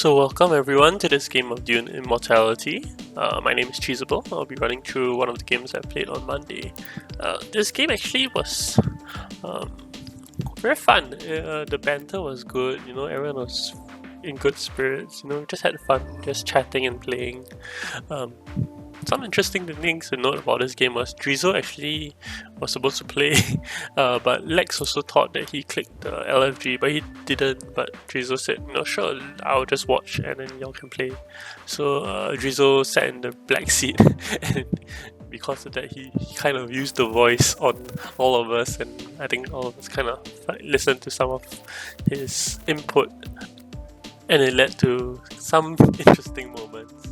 So welcome everyone to this game of Dune Immortality. My name is Driezo. I'll be running through one of the games I played on Monday. This game actually was very fun. The banter was good, everyone was in good spirits, just had fun, just chatting and playing. Some interesting things to note about this game was Driezo actually was supposed to play, but Lex also thought that he clicked the LFG, but he didn't. But Driezo said, sure, I'll just watch and then y'all can play. So Driezo sat in the black seat, and because of that, he kind of used the voice on all of us, and I think all of us kind of listened to some of his input, and it led to some interesting moments.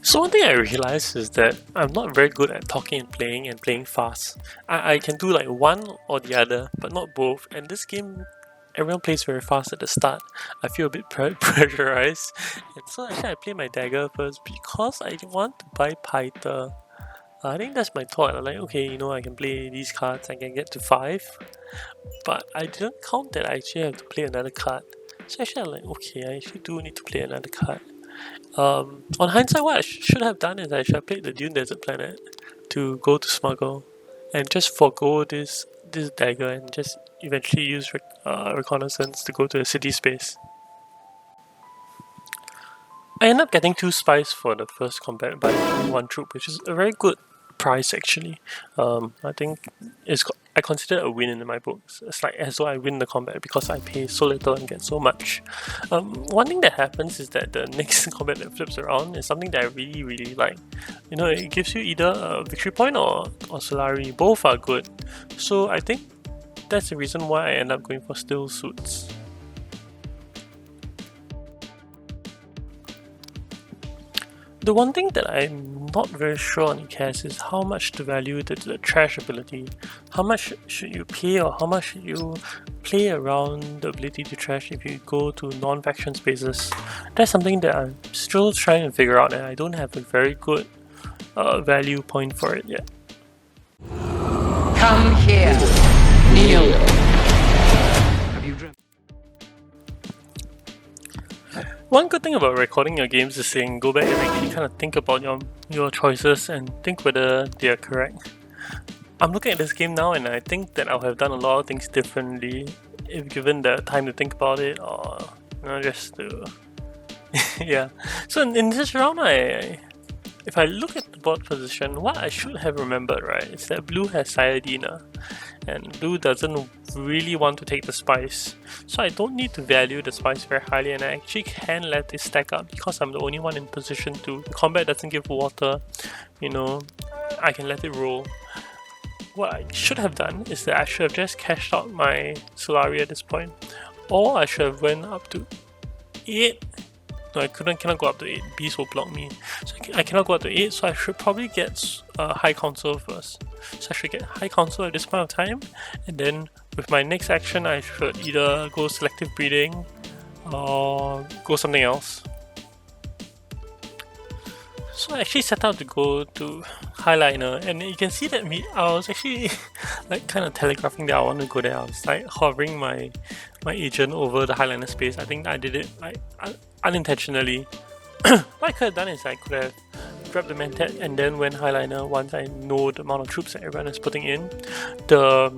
So one thing I realized is that I'm not very good at talking and playing fast. I can do like one or the other, but not both. And this game, everyone plays very fast at the start. I feel a bit pressurized. And so actually I play my dagger first because I want to buy Pyther. I think that's my thought. I'm like, okay, I can play these cards, I can get to 5. But I didn't count that I actually have to play another card. So actually I'm like, okay, I actually do need to play another card. On hindsight, what I should have done is I should have played the Dune Desert Planet to go to Smuggle and just forgo this dagger and just eventually use reconnaissance to go to the city space. I ended up getting 2 spies for the first combat by 1 troop, which is a very good price actually. I think I consider it a win in my books. It's like as though I win the combat because I pay so little and get so much. One thing that happens is that the next combat that flips around is something that I really, really like. It gives you either a victory point or Solari. Both are good. So I think that's the reason why I end up going for still suits. The one thing that I'm not very sure on Ecaz is how much to value the trash ability. How much should you pay or how much should you play around the ability to trash if you go to non-faction spaces? That's something that I'm still trying to figure out and I don't have a very good value point for it yet. Come here, kneel. Have you dreamt? One good thing about recording your games is saying go back and actually kind of think about your choices and think whether they are correct. I'm looking at this game now and I think that I'll have done a lot of things differently if given the time to think about it or just to... yeah. So in this round, if I look at the board position, what I should have remembered, right, is that blue has Sayyadina and blue doesn't really want to take the spice. So I don't need to value the spice very highly and I actually can let this stack up because I'm the only one in position to. The combat doesn't give water, I can let it roll. What I should have done is that I should have just cashed out my Solari at this point, or I should have went up to 8. No, I cannot go up to 8. Beast will block me. So I cannot go up to 8, so I should probably get High Council first. So I should get High Council at this point of time, and then with my next action I should either go Selective Breeding or go something else. So I actually set out to go to Highliner, and you can see that I was actually like kind of telegraphing that I want to go there. I was like hovering my agent over the Highliner space. I think I did it unintentionally. What I could have done is I could have grabbed the Mentat and then went Highliner once I know the amount of troops that everyone is putting in. The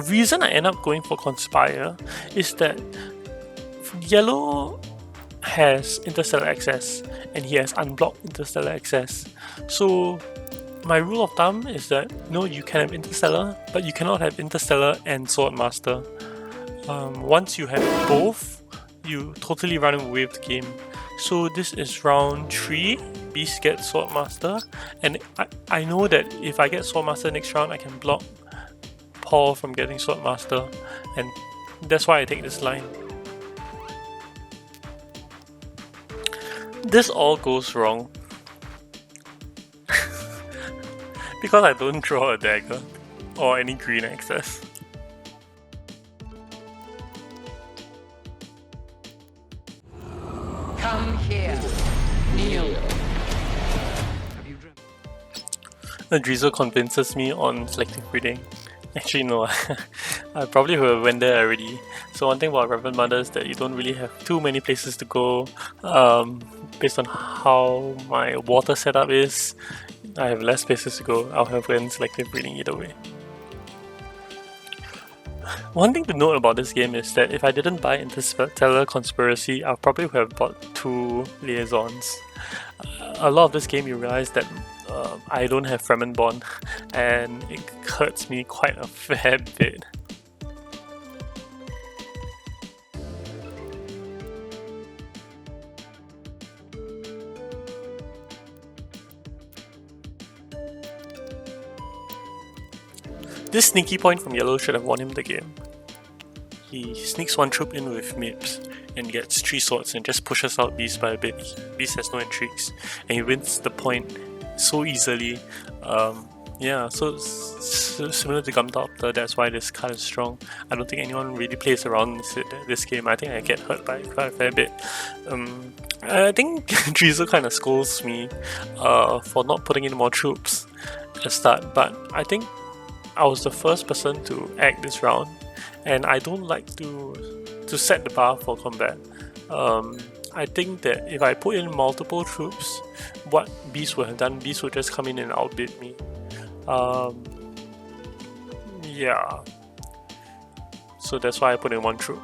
reason I end up going for Conspire is that yellow has interstellar access and he has unblocked interstellar access. So my rule of thumb is that you can have interstellar, but you cannot have interstellar and Swordmaster. Once you have both, you totally run away with the game. So this is round 3, Beast gets Swordmaster, and I know that if I get Swordmaster next round, I can block Paul from getting Swordmaster, and that's why I take this line. This all goes wrong because I don't draw a dagger or any green access. Come here, kneel. Have you dreamt? Driezo convinces me on Selective Breeding. Actually no, I probably would have went there already. So one thing about Reverend Mother is that you don't really have too many places to go. Based on how my water setup is, I have less places to go. I'll have an selective breeding either way. One thing to note about this game is that if I didn't buy Interstellar Conspiracy, I probably would have bought 2 liaisons. A lot of this game you realize that I don't have Fremen Bond, and it hurts me quite a fair bit. This sneaky point from Yellow should have won him the game. He sneaks 1 troop in with Mips and gets 3 swords and just pushes out Beast by a bit. Beast has no intrigues and he wins the point so easily. Yeah, so similar to Gumdopter, that's why this card is strong. I don't think anyone really plays around this game. I think I get hurt by quite a fair bit. I think Driezo kind of scolds me for not putting in more troops at the start, but I think I was the first person to act this round, and I don't like to set the bar for combat. I think that if I put in multiple troops, what Beast would have done, Beast would just come in and outbid me. Yeah. So that's why I put in 1 troop.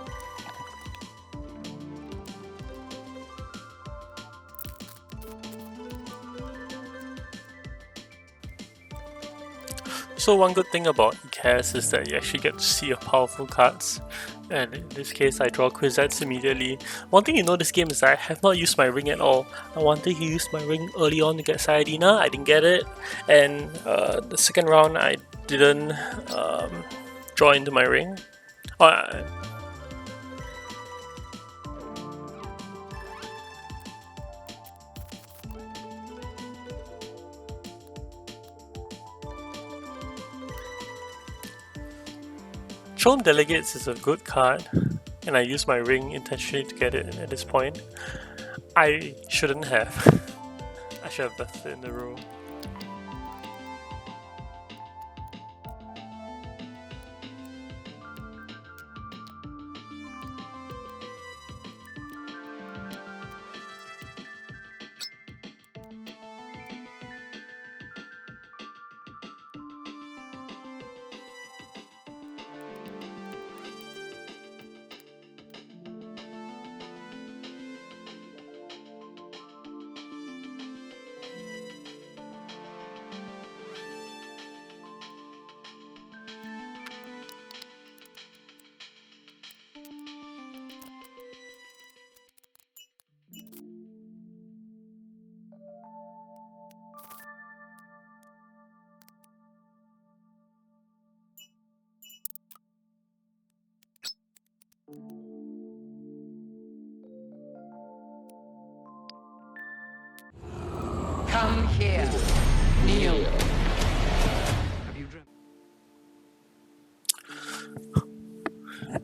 So one good thing about Ecaz is that you actually get to see your powerful cards, and in this case I draw Kwisatz immediately. One thing you know this game is that I have not used my ring at all. I wanted to use my ring early on to get Sayyadina, I didn't get it, and the second round I didn't draw into my ring. Throne Delegates is a good card, and I used my ring intentionally to get it at this point. I shouldn't have. I should have left it in the room. Come here. Kneel. Have you dreamt?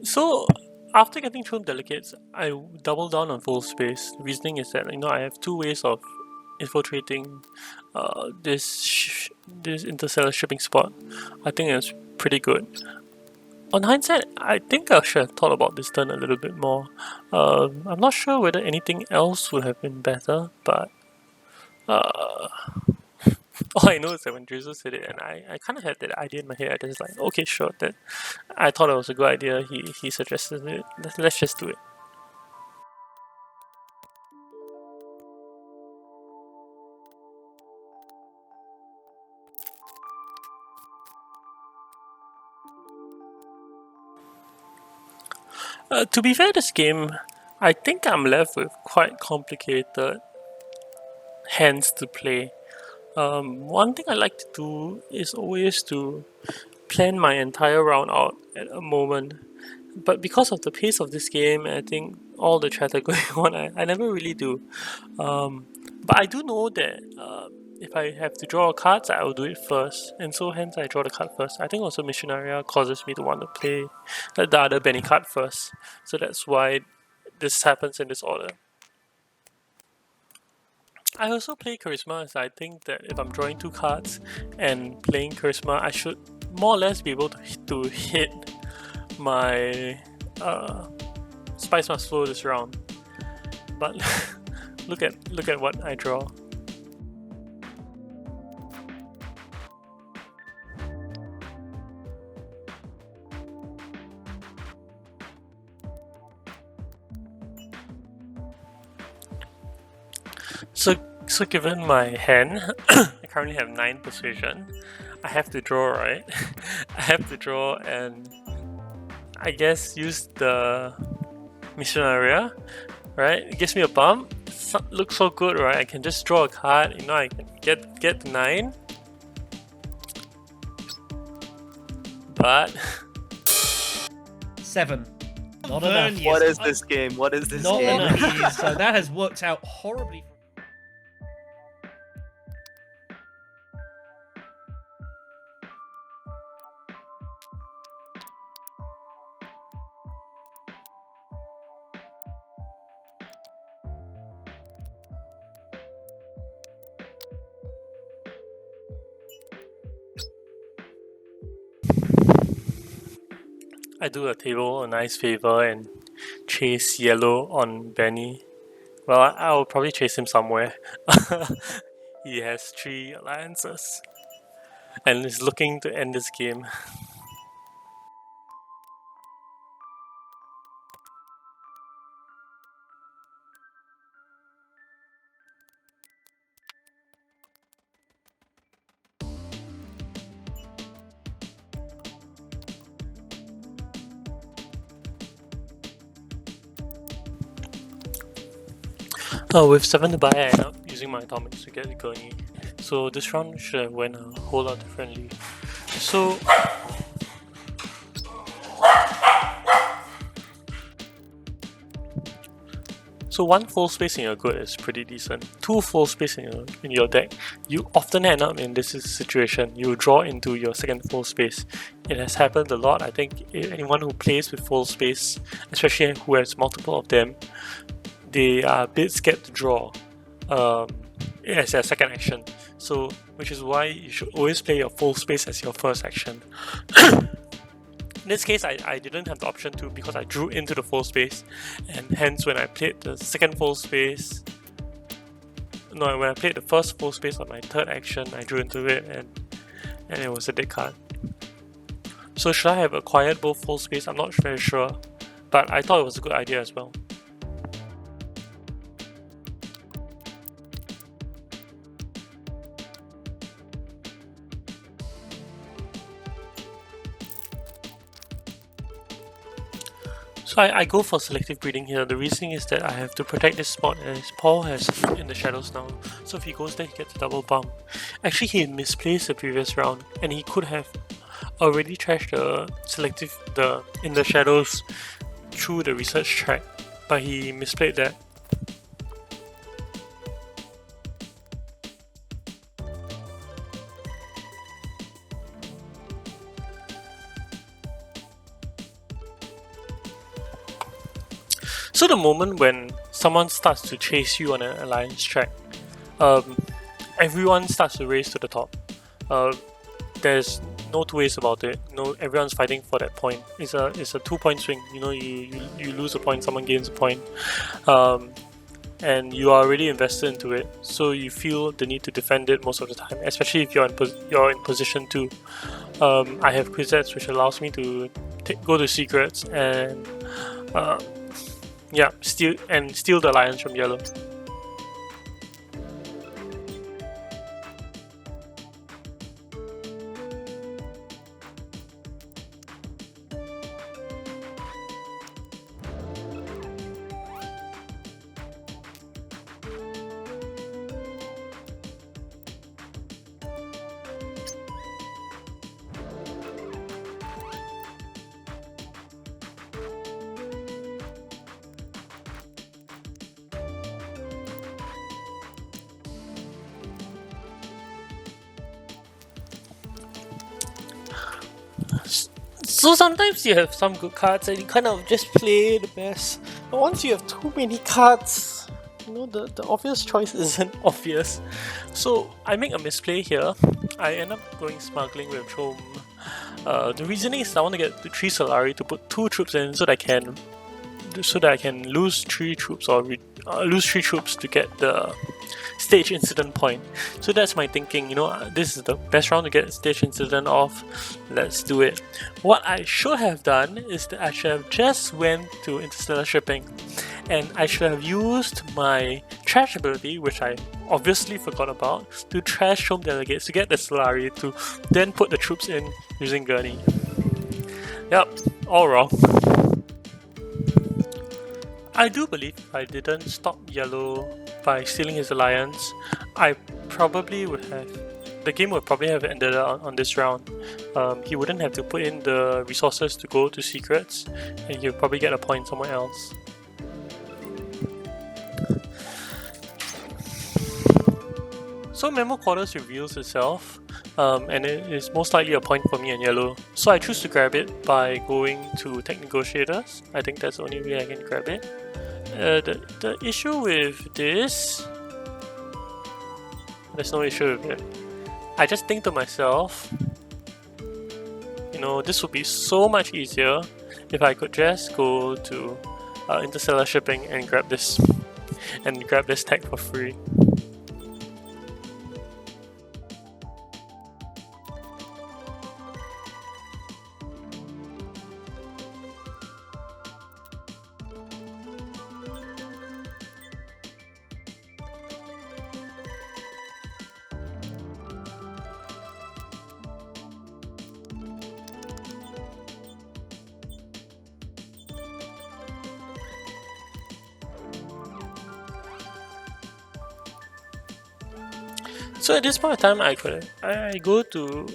So after getting Throne Delegates, I double down on full space. The reasoning is that I have 2 ways of infiltrating this interstellar shipping spot. I think it's pretty good. On hindsight, I think I should have thought about this turn a little bit more. I'm not sure whether anything else would have been better, but all I know is that when Driezo said it, and I kind of had that idea in my head, I just like, okay, sure, that I thought it was a good idea. He suggested it. Let's just do it. To be fair, this game, I think I'm left with quite complicated hands to play. One thing I like to do is always to plan my entire round out at a moment. But because of the pace of this game, I think all the chatter going on, I never really do. But I do know that if I have to draw cards, I will do it first, and so hence I draw the card first. I think also Missionaria causes me to want to play the other Benny card first, so that's why this happens in this order. I also play Charisma, as I think that if I'm drawing 2 cards and playing Charisma, I should more or less be able to hit my spice must flow this round. But look at what I draw. So given my hand, I currently have 9 persuasion. I have to draw, right? I have to draw and I guess use the mission area, right? It gives me a bump. Looks so good, right? I can just draw a card, you know, I can get the 9. But 7. Not Vernius. enough. What is this game? What is this Not game? enough. So that has worked out horribly. I do a table a nice favor and chase yellow on Benny. Well, I'll probably chase him somewhere. He has 3 alliances and is looking to end this game. With 7 to buy, I end up using my atomics to get the Gurney. So this round should have went a whole lot differently. So one full space in your good is pretty decent. 2 full space in your deck, you often end up in this situation. You draw into your second full space. It has happened a lot. I think anyone who plays with full space, especially who has multiple of them, they are a bit scared to draw as their second action. So, which is why you should always play your full space as your first action. In this case, I didn't have the option to because I drew into the full space, and hence when I played the second full space, no, when I played the first full space on my third action, I drew into it, and it was a dead card. So should I have acquired both full space? I'm not very sure, but I thought it was a good idea as well. So I go for selective breeding here. The reason is that I have to protect this spot as Paul has in the shadows now. So if he goes there, he gets a double bump. Actually, he misplaced the previous round, and he could have already trashed the selective in the shadows through the research track, but he misplayed that. So the moment when someone starts to chase you on an alliance track, everyone starts to race to the top. There's no two ways about it. No, everyone's fighting for that point. It's a 2-point swing. You know, you lose a point, someone gains a point, and you are already invested into it. So you feel the need to defend it most of the time, especially if you're in position 2. I have quizets which allows me to go to secrets and steal the alliance from yellow. So sometimes you have some good cards and you kind of just play the best. But once you have too many cards, you know, the obvious choice isn't obvious. So I make a misplay here. I end up going smuggling with Chom. The reasoning is I want to get the 3 Solari to put 2 troops in so that I can lose 3 troops or lose 3 troops to get the stage incident point. So that's my thinking, this is the best round to get stage incident off, let's do it. What I should have done is that I should have just went to interstellar shipping, and I should have used my trash ability, which I obviously forgot about, to trash home delegates to get the Solari to then put the troops in using Gurney. Yep, all wrong. I do believe if I didn't stop Yellow by stealing his alliance, I probably would have. The game would probably have ended on this round. He wouldn't have to put in the resources to go to secrets, and he would probably get a point somewhere else. So Memo Quarters reveals itself, and it is most likely a point for me and Yellow. So I choose to grab it by going to Tech Negotiators. I think that's the only way I can grab it. The issue with this... There's no issue with it. I just think to myself, this would be so much easier if I could just go to Interstellar Shipping and grab this tech for free. So at this point of time, I go to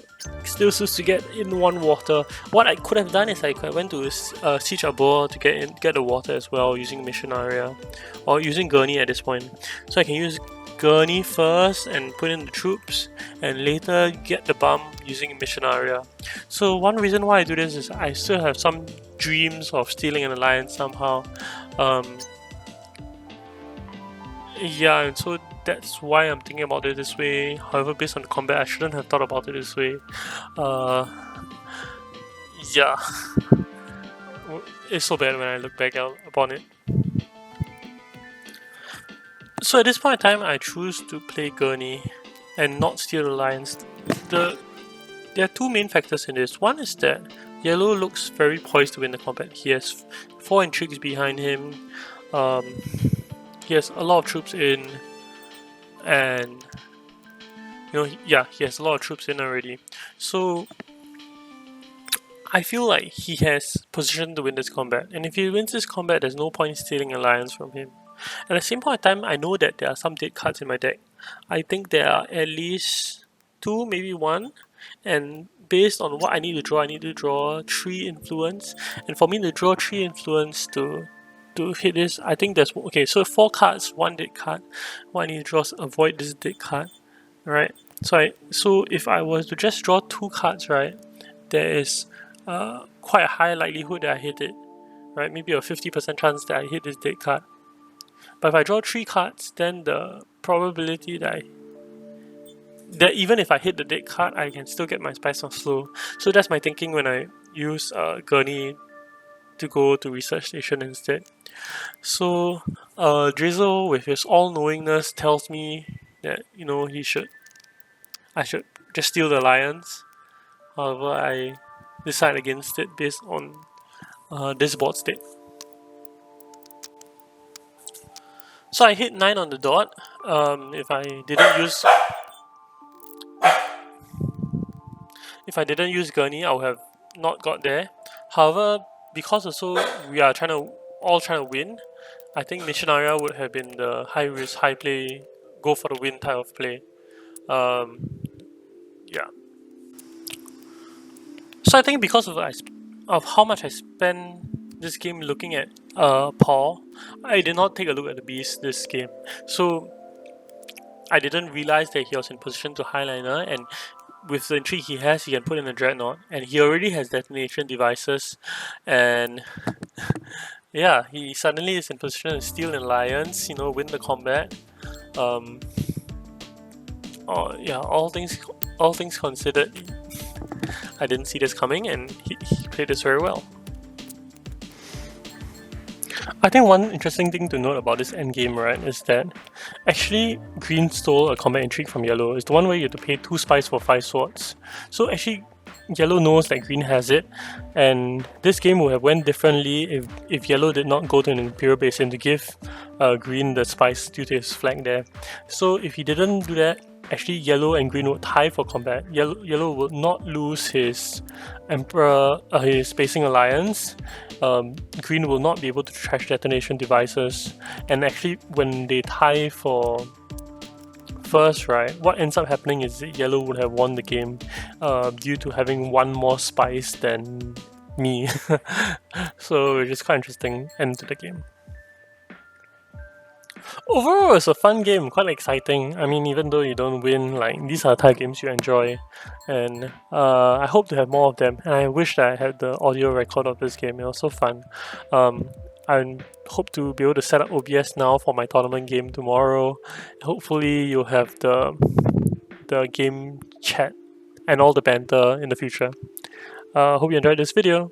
Stilsus to get in 1 water. What I could have done is I went to Siege Arbor to get the water as well using Mission Area, or using Gurney at this point. So I can use Gurney first and put in the troops, and later get the bump using Mission Area. So one reason why I do this is I still have some dreams of stealing an alliance somehow. Yeah, and so that's why I'm thinking about it this way. However, based on the combat, I shouldn't have thought about it this way. Yeah. It's so bad when I look back upon it. So at this point in time, I choose to play Gurney and not steal Alliance. There are 2 main factors in this. One is that Yellow looks very poised to win the combat. He has 4 intrigues behind him. He has a lot of troops in, and he has a lot of troops in already. So I feel like he has position to win this combat, and if he wins this combat, there's no point stealing Alliance from him. At the same point in time, I know that there are some dead cards in my deck. I think there are at least 2, maybe 1, and based on what I need to draw 3 influence, and for me to draw 3 influence to hit this, I think there's okay. So 4 cards, 1 dead card. What I need to draw is avoid this dead card, right? So if I was to just draw 2 cards, right, there is quite a high likelihood that I hit it, right? Maybe a 50% chance that I hit this dead card. But if I draw 3 cards, then the probability that even if I hit the dead card, I can still get my Spice of Slow. So that's my thinking when I use Gurney to go to Research Station instead. So Driezo, with his all-knowingness, tells me that I should just steal the Alliance. However, I decide against it based on this board state. So I hit 9 on the dot. If I didn't use Gurney, I would have not got there. However, because also we are all trying to win, I think Mission Area would have been the high risk, high play, go for the win type of play. Yeah. So I think because of how much I spent this game looking at Paul, I did not take a look at the Beast this game. So I didn't realize that he was in position to highliner, and with the intrigue he has, he can put in a Dreadnought, and he already has detonation devices, and yeah, he suddenly is in position to steal an Alliance, win the combat. yeah, all things considered, I didn't see this coming, and he played this very well. I think one interesting thing to note about this endgame, right, is that actually green stole a combat intrigue from yellow. It's the one where you have to pay 2 spice for 5 swords. So actually, yellow knows that green has it, and this game would have went differently if yellow did not go to an Imperial Basin to give green the spice due to his flank there. So if he didn't do that, actually yellow and green would tie for combat. Yellow would not lose his Emperor, his spacing alliance. Green will not be able to trash detonation devices, and actually when they tie for first, right, what ends up happening is that yellow would have won the game due to having one more spice than me. So it's just quite interesting end to the game. Overall, it's a fun game, quite exciting. I mean, even though you don't win, like, these are the type of games you enjoy, and I hope to have more of them. And I wish that I had the audio record of this game. It was so fun. I hope to be able to set up OBS now for my tournament game tomorrow. Hopefully, you'll have the game chat and all the banter in the future. Hope you enjoyed this video.